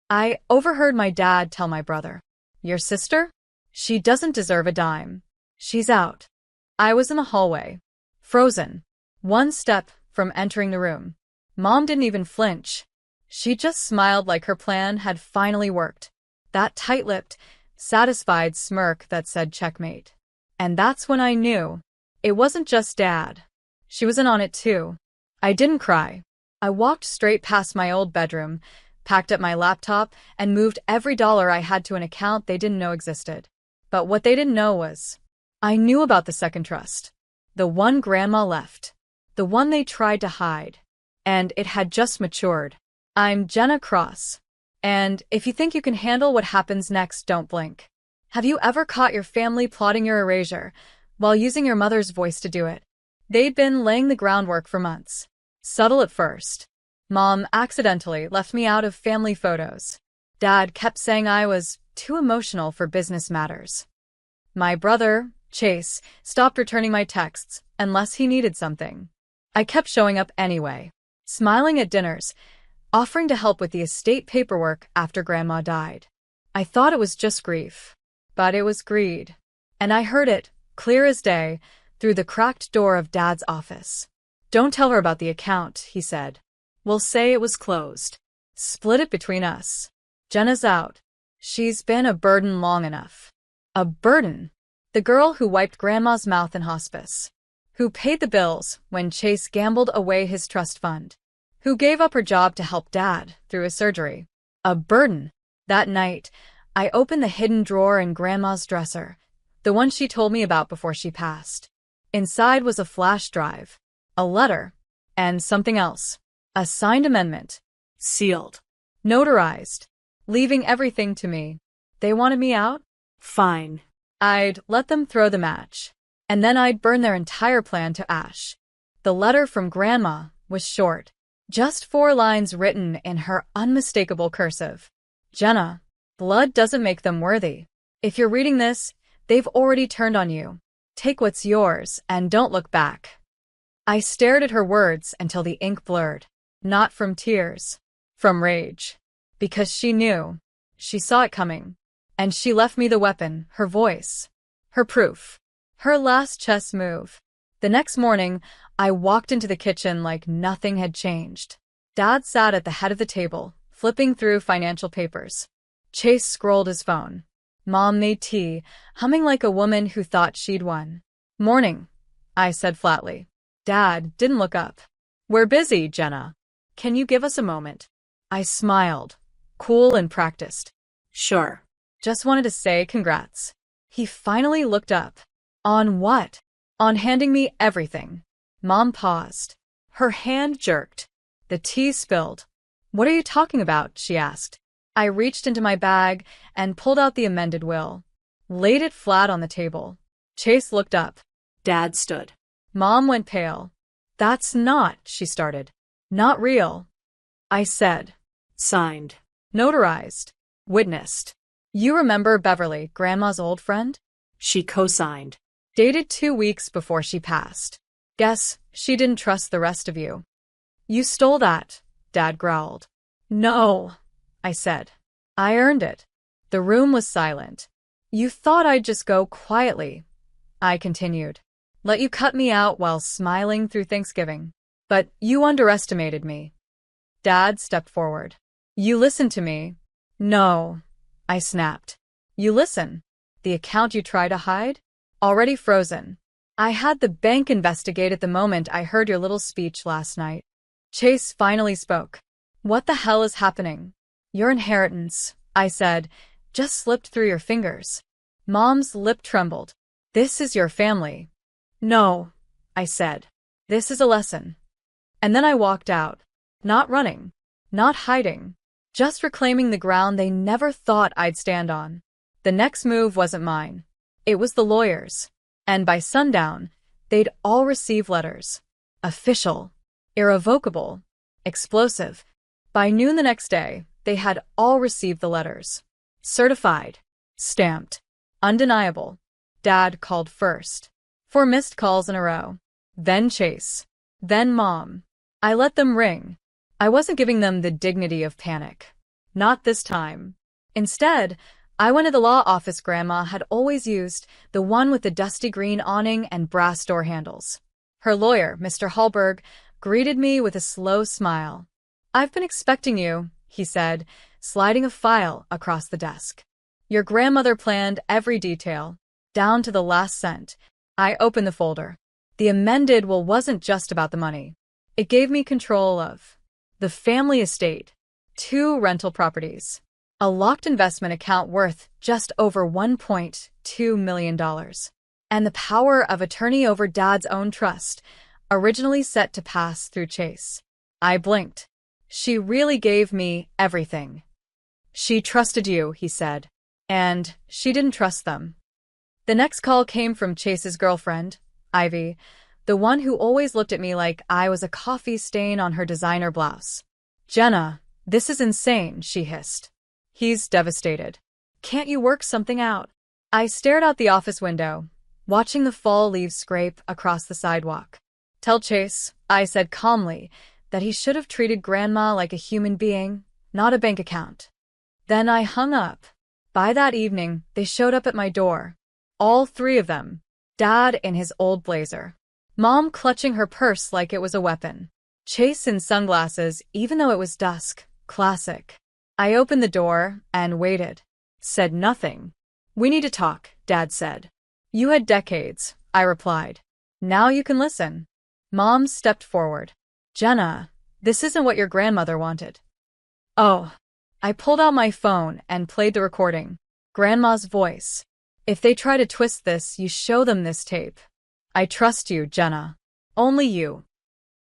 I overheard my dad tell my brother, "Your sister? She doesn't deserve a dime. She's out." I was in the hallway, frozen, one step from entering the room. Mom didn't even flinch. She just smiled like her plan had finally worked. That tight-lipped, satisfied smirk that said checkmate. And that's when I knew. It wasn't just Dad. She was in on it too. I didn't cry. I walked straight past my old bedroom, packed up my laptop, and moved every dollar I had to an account they didn't know existed. But what they didn't know was, I knew about the second trust. The one Grandma left. The one they tried to hide. And it had just matured. I'm Jenna Cross. And if you think you can handle what happens next, don't blink. Have you ever caught your family plotting your erasure while using your mother's voice to do it? They'd been laying the groundwork for months. Subtle at first. Mom accidentally left me out of family photos. Dad kept saying I was too emotional for business matters. My brother, Chase, stopped returning my texts unless he needed something. I kept showing up anyway, smiling at dinners, offering to help with the estate paperwork after Grandma died. I thought it was just grief, but it was greed. And I heard it, clear as day, through the cracked door of Dad's office. "Don't tell her about the account," he said. "We'll say it was closed. Split it between us. Jenna's out. She's been a burden long enough." A burden? The girl who wiped Grandma's mouth in hospice. Who paid the bills when Chase gambled away his trust fund. Who gave up her job to help Dad through his surgery. A burden. That night, I opened the hidden drawer in Grandma's dresser, the one she told me about before she passed. Inside was a flash drive, a letter, and something else. A signed amendment. Sealed. Notarized. Leaving everything to me. They wanted me out? Fine. I'd let them throw the match. And then I'd burn their entire plan to ash. The letter from Grandma was short. Just 4 lines written in her unmistakable cursive. "Jenna, blood doesn't make them worthy. If you're reading this, they've already turned on you. Take what's yours and don't look back." I stared at her words until the ink blurred. Not from tears. From rage. Because she knew. She saw it coming. And she left me the weapon, her voice. Her proof. Her last chess move. The next morning, I walked into the kitchen like nothing had changed. Dad sat at the head of the table, flipping through financial papers. Chase scrolled his phone. Mom made tea, humming like a woman who thought she'd won. "Morning," I said flatly. Dad didn't look up. "We're busy, Jenna. Can you give us a moment?" I smiled, cool and practiced. "Sure. Just wanted to say congrats." He finally looked up. "On what?" "On handing me everything." Mom paused. Her hand jerked. The tea spilled. "What are you talking about?" she asked. I reached into my bag and pulled out the amended will. Laid it flat on the table. Chase looked up. Dad stood. Mom went pale. "That's not," she started. "Not real." I said. "Signed. Notarized. Witnessed. You remember Beverly, Grandma's old friend?" She co-signed. "Dated 2 weeks before she passed. Guess she didn't trust the rest of you." "You stole that," Dad growled. "No," I said. "I earned it." The room was silent. "You thought I'd just go quietly," I continued. "Let you cut me out while smiling through Thanksgiving. But you underestimated me." Dad stepped forward. "You listened to me." "No," I snapped. "You listen. The account you try to hide? Already frozen. I had the bank investigate it the moment I heard your little speech last night." Chase finally spoke. "What the hell is happening?" "Your inheritance," I said, "just slipped through your fingers." Mom's lip trembled. "This is your family." "No," I said. "This is a lesson." And then I walked out. Not running. Not hiding. Just reclaiming the ground they never thought I'd stand on. The next move wasn't mine. It was the lawyers. And by sundown, they'd all receive letters. Official. Irrevocable. Explosive. By noon the next day, they had all received the letters. Certified. Stamped. Undeniable. Dad called first. 4 missed calls in a row. Then Chase. Then Mom. I let them ring. I wasn't giving them the dignity of panic. Not this time. Instead, I went to the law office Grandma had always used, the one with the dusty green awning and brass door handles. Her lawyer, Mr. Hallberg, greeted me with a slow smile. "I've been expecting you," he said, sliding a file across the desk. "Your grandmother planned every detail, down to the last cent." I opened the folder. The amended will wasn't just about the money. It gave me control of the family estate, 2 rental properties, a locked investment account worth just over $1.2 million, and the power of attorney over Dad's own trust, originally set to pass through Chase. I blinked. She really gave me everything. "She trusted you," he said. "And she didn't trust them." The next call came from Chase's girlfriend, Ivy, the one who always looked at me like I was a coffee stain on her designer blouse. "Jenna, this is insane," she hissed. "He's devastated. Can't you work something out?" I stared out the office window, watching the fall leaves scrape across the sidewalk. "Tell Chase," I said calmly, "that he should have treated Grandma like a human being, not a bank account." Then I hung up. By that evening, they showed up at my door. All 3 of them. Dad in his old blazer. Mom clutching her purse like it was a weapon. Chase in sunglasses, even though it was dusk. Classic. I opened the door and waited. Said nothing. "We need to talk," Dad said. "You had decades," I replied. "Now you can listen." Mom stepped forward. "Jenna, this isn't what your grandmother wanted." "Oh." I pulled out my phone and played the recording. Grandma's voice. "If they try to twist this, you show them this tape. I trust you, Jenna. Only you."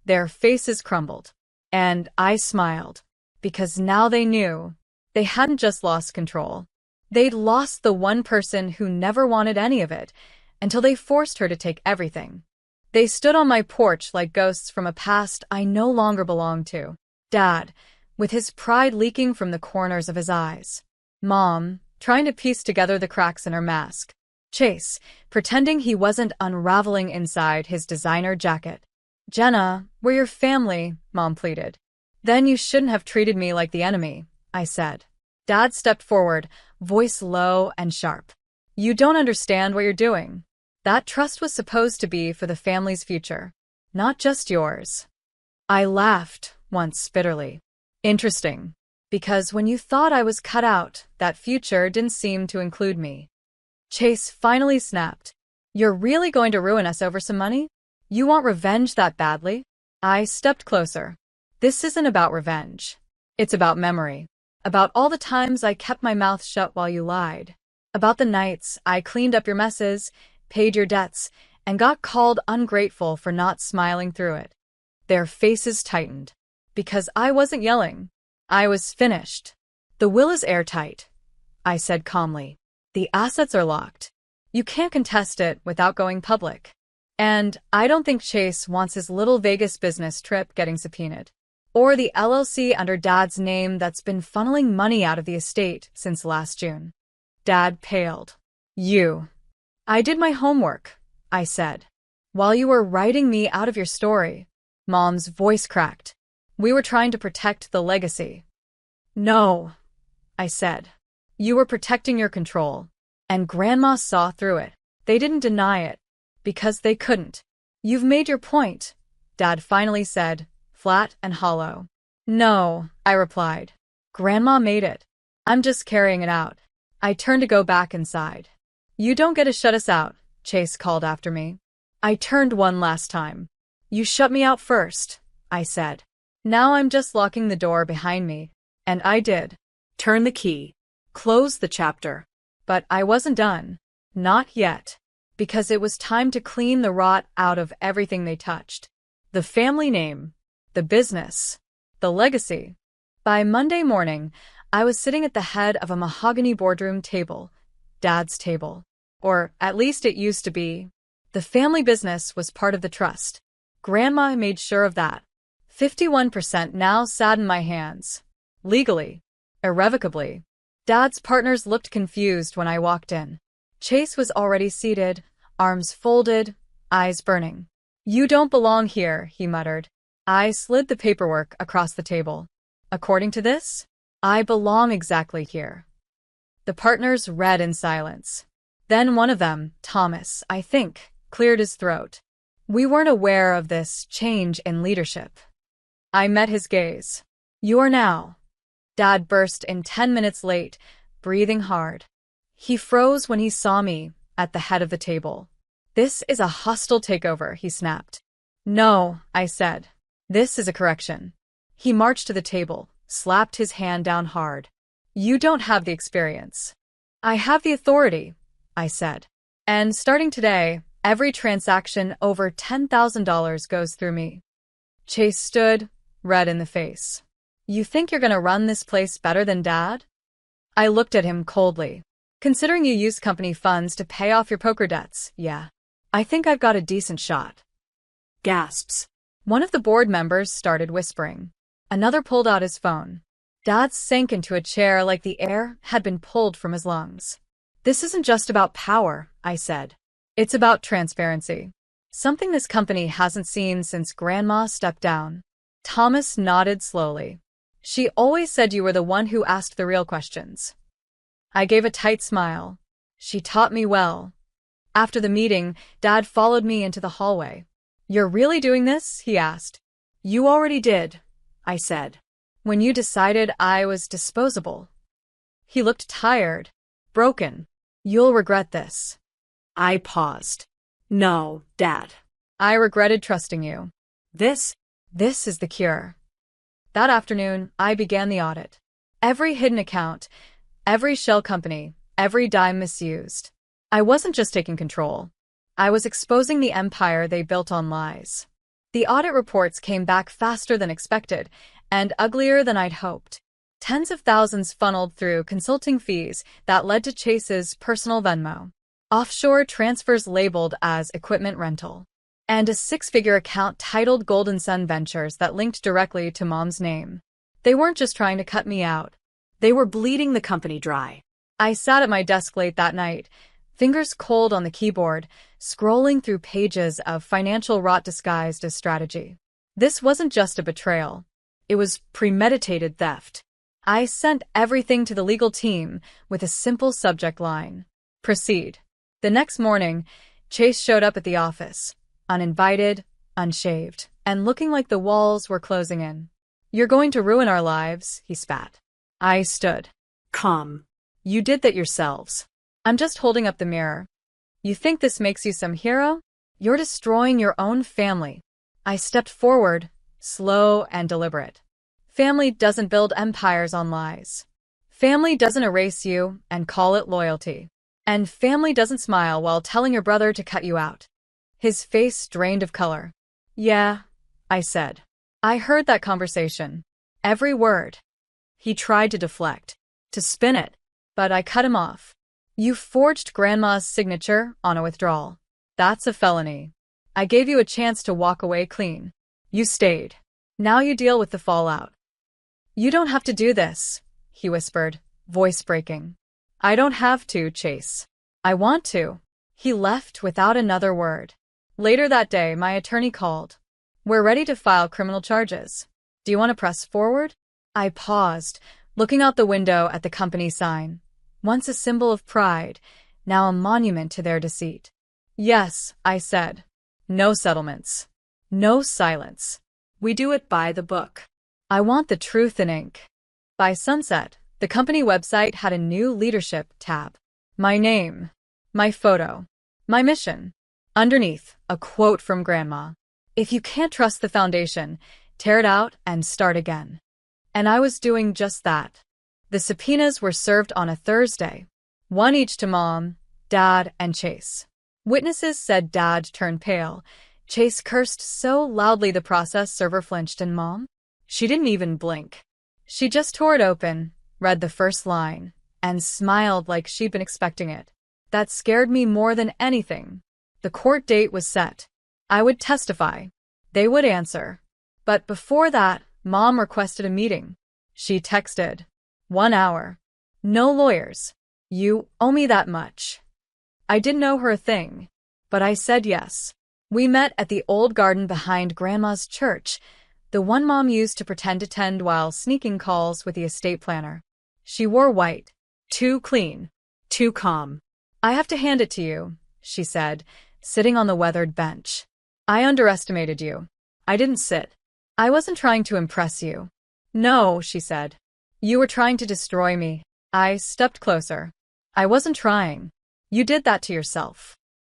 Their faces crumbled. And I smiled. Because now they knew. They hadn't just lost control. They'd lost the one person who never wanted any of it, until they forced her to take everything. They stood on my porch like ghosts from a past I no longer belonged to. Dad, with his pride leaking from the corners of his eyes. Mom, trying to piece together the cracks in her mask. Chase, pretending he wasn't unraveling inside his designer jacket. "Jenna, we're your family," Mom pleaded. "Then you shouldn't have treated me like the enemy," I said. Dad stepped forward, voice low and sharp. "You don't understand what you're doing. That trust was supposed to be for the family's future, not just yours." I laughed once bitterly. Interesting. Because when you thought I was cut out, that future didn't seem to include me. Chase finally snapped. "You're really going to ruin us over some money? You want revenge that badly?" I stepped closer. "This isn't about revenge. It's about memory. About all the times I kept my mouth shut while you lied. About the nights I cleaned up your messes, paid your debts, and got called ungrateful for not smiling through it." Their faces tightened. Because I wasn't yelling. I was finished. "The will is airtight," I said calmly. "The assets are locked. You can't contest it without going public. And I don't think Chase wants his little Vegas business trip getting subpoenaed. Or the LLC under Dad's name that's been funneling money out of the estate since last June." Dad paled. "You." "I did my homework," I said. "While you were writing me out of your story." Mom's voice cracked. "We were trying to protect the legacy." "No," I said. "You were protecting your control. And Grandma saw through it. They didn't deny it. Because they couldn't." "You've made your point," Dad finally said, flat and hollow. "No," I replied. "Grandma made it. I'm just carrying it out." I turned to go back inside. "You don't get to shut us out," Chase called after me. I turned one last time. "You shut me out first," I said. "Now I'm just locking the door behind me." And I did. Turn the key. Close the chapter. But I wasn't done. Not yet. Because it was time to clean the rot out of everything they touched. The family name. The business. The legacy. By Monday morning, I was sitting at the head of a mahogany boardroom table. Dad's table. Or at least it used to be. The family business was part of the trust. Grandma made sure of that. 51% now sat in my hands. Legally. Irrevocably. Dad's partners looked confused when I walked in. Chase was already seated, arms folded, eyes burning. "You don't belong here," he muttered. I slid the paperwork across the table. "According to this?" I belong exactly here. The partners read in silence. Then one of them, Thomas, I think, cleared his throat. We weren't aware of this change in leadership. I met his gaze. You are now. Dad burst in 10 minutes late, breathing hard. He froze when he saw me at the head of the table. This is a hostile takeover, he snapped. No, I said. This is a correction. He marched to the table, slapped his hand down hard. You don't have the experience. I have the authority, I said. And starting today, every transaction over $10,000 goes through me. Chase stood, red in the face. You think you're gonna run this place better than Dad? I looked at him coldly. Considering you used company funds to pay off your poker debts, yeah. I think I've got a decent shot. Gasps. One of the board members started whispering. Another pulled out his phone. Dad sank into a chair like the air had been pulled from his lungs. This isn't just about power, I said. It's about transparency. Something this company hasn't seen since Grandma stepped down. Thomas nodded slowly. She always said you were the one who asked the real questions. I gave a tight smile. She taught me well. After the meeting, Dad followed me into the hallway. You're really doing this? He asked. You already did, I said. When you decided I was disposable. He looked tired, broken. You'll regret this. I paused. No, Dad. I regretted trusting you. This is the cure. That afternoon, I began the audit. Every hidden account, every shell company, every dime misused. I wasn't just taking control. I was exposing the empire they built on lies. The audit reports came back faster than expected and uglier than I'd hoped. Tens of thousands funneled through consulting fees that led to Chase's personal Venmo, offshore transfers labeled as equipment rental, and a six-figure account titled Golden Sun Ventures that linked directly to Mom's name. They weren't just trying to cut me out. They were bleeding the company dry. I sat at my desk late that night, fingers cold on the keyboard, scrolling through pages of financial rot disguised as strategy. This wasn't just a betrayal. It was premeditated theft. I sent everything to the legal team with a simple subject line. Proceed. The next morning, Chase showed up at the office, uninvited, unshaved, and looking like the walls were closing in. You're going to ruin our lives, he spat. I stood. Calm. You did that yourselves. I'm just holding up the mirror. You think this makes you some hero? You're destroying your own family. I stepped forward, slow and deliberate. Family doesn't build empires on lies. Family doesn't erase you and call it loyalty. And family doesn't smile while telling your brother to cut you out. His face drained of color. Yeah, I said. I heard that conversation. Every word. He tried to deflect, to spin it, but I cut him off. You forged Grandma's signature on a withdrawal. That's a felony. I gave you a chance to walk away clean. You stayed. Now you deal with the fallout. You don't have to do this, he whispered, voice breaking. I don't have to, Chase. I want to. He left without another word. Later that day, my attorney called. We're ready to file criminal charges. Do you want to press forward? I paused, looking out the window at the company sign. Once a symbol of pride, now a monument to their deceit. Yes, I said. No settlements. No silence. We do it by the book. I want the truth in ink. By sunset, the company website had a new leadership tab. My name, my photo, my mission. Underneath, a quote from Grandma. If you can't trust the foundation, tear it out and start again. And I was doing just that. The subpoenas were served on a Thursday, one each to Mom, Dad, and Chase. Witnesses said Dad turned pale. Chase cursed so loudly the process server flinched, and Mom? She didn't even blink. She just tore it open, read the first line, and smiled like she'd been expecting it. That scared me more than anything. The court date was set. I would testify. They would answer. But before that, Mom requested a meeting. She texted. 1 hour. No lawyers. You owe me that much. I didn't owe her a thing, but I said yes. We met at the old garden behind Grandma's church, The one Mom used to pretend to tend while sneaking calls with the estate planner. She wore white. Too clean. Too calm. "I have to hand it to you," she said, sitting on the weathered bench. "I underestimated you. I didn't sit. I wasn't trying to impress you." "No," she said. "You were trying to destroy me." I stepped closer. "I wasn't trying. You did that to yourself."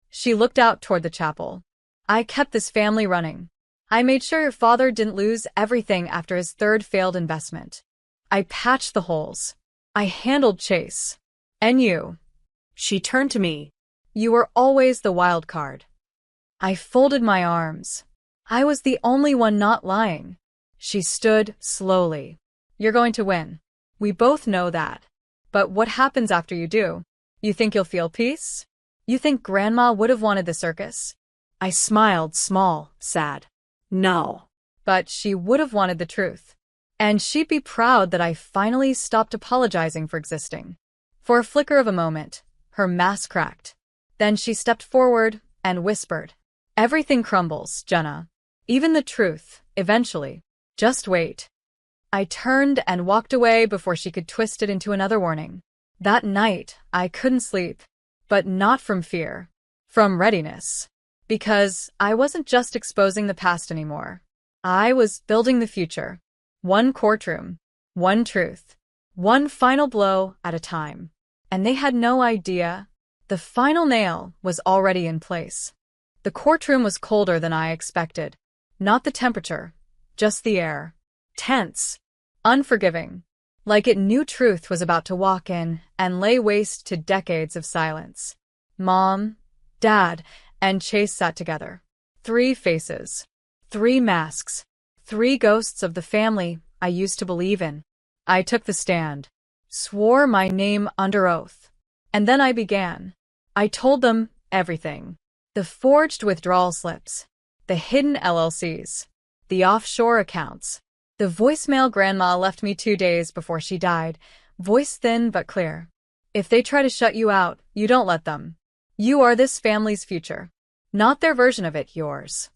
She looked out toward the chapel. "I kept this family running. I made sure your father didn't lose everything after his third failed investment. I patched the holes. I handled Chase. And you." She turned to me. "You were always the wild card." I folded my arms. I was the only one not lying. She stood slowly. "You're going to win. We both know that. But what happens after you do? You think you'll feel peace? You think Grandma would have wanted the circus?" I smiled, small, sad. "No." "But she would have wanted the truth. And she'd be proud that I finally stopped apologizing for existing." For a flicker of a moment, her mask cracked. Then she stepped forward and whispered, "Everything crumbles, Jenna. Even the truth, eventually. Just wait." I turned and walked away before she could twist it into another warning. That night, I couldn't sleep. But not from fear. From readiness. Because I wasn't just exposing the past anymore. I was building the future. One courtroom. One truth. One final blow at a time. And they had no idea. The final nail was already in place. The courtroom was colder than I expected. Not the temperature. Just the air. Tense. Unforgiving. Like it knew truth was about to walk in and lay waste to decades of silence. Mom, Dad, and Chase sat together. 3 faces. 3 masks. 3 ghosts of the family I used to believe in. I took the stand. Swore my name under oath. And then I began. I told them everything. The forged withdrawal slips. The hidden LLCs. The offshore accounts. The voicemail Grandma left me 2 days before she died. Voice thin but clear. "If they try to shut you out, you don't let them. You are this family's future. Not their version of it, yours."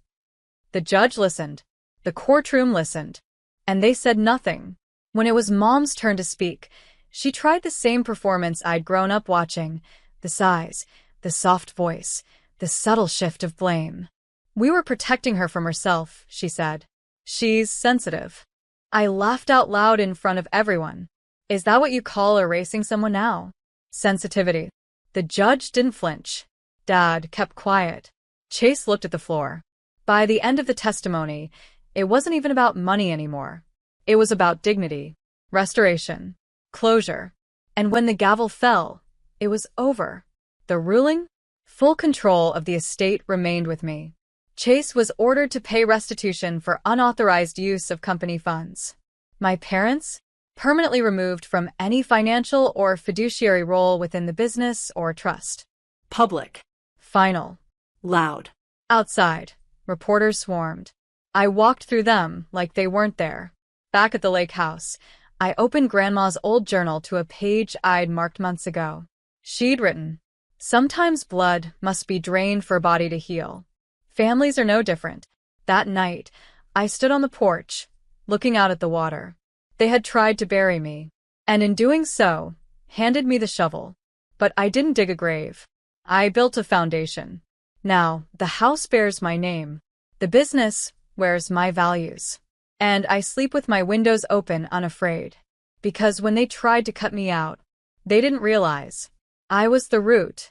The judge listened. The courtroom listened. And they said nothing. When it was Mom's turn to speak, she tried the same performance I'd grown up watching. The sighs, the soft voice, the subtle shift of blame. "We were protecting her from herself," she said. "She's sensitive." I laughed out loud in front of everyone. "Is that what you call erasing someone now? Sensitivity?" The judge didn't flinch. Dad kept quiet. Chase looked at the floor. By the end of the testimony, it wasn't even about money anymore. It was about dignity, restoration, closure. And when the gavel fell, it was over. The ruling? Full control of the estate remained with me. Chase was ordered to pay restitution for unauthorized use of company funds. My parents? Permanently removed from any financial or fiduciary role within the business or trust. Public. Final. Loud. Outside, reporters swarmed. I walked through them like they weren't there. Back at the lake house, I opened Grandma's old journal to a page I'd marked months ago. She'd written, "Sometimes blood must be drained for a body to heal. Families are no different." That night, I stood on the porch, looking out at the water. They had tried to bury me, and in doing so, handed me the shovel. But I didn't dig a grave. I built a foundation. Now, the house bears my name. The business wears my values. And I sleep with my windows open, unafraid. Because when they tried to cut me out, they didn't realize I was the root.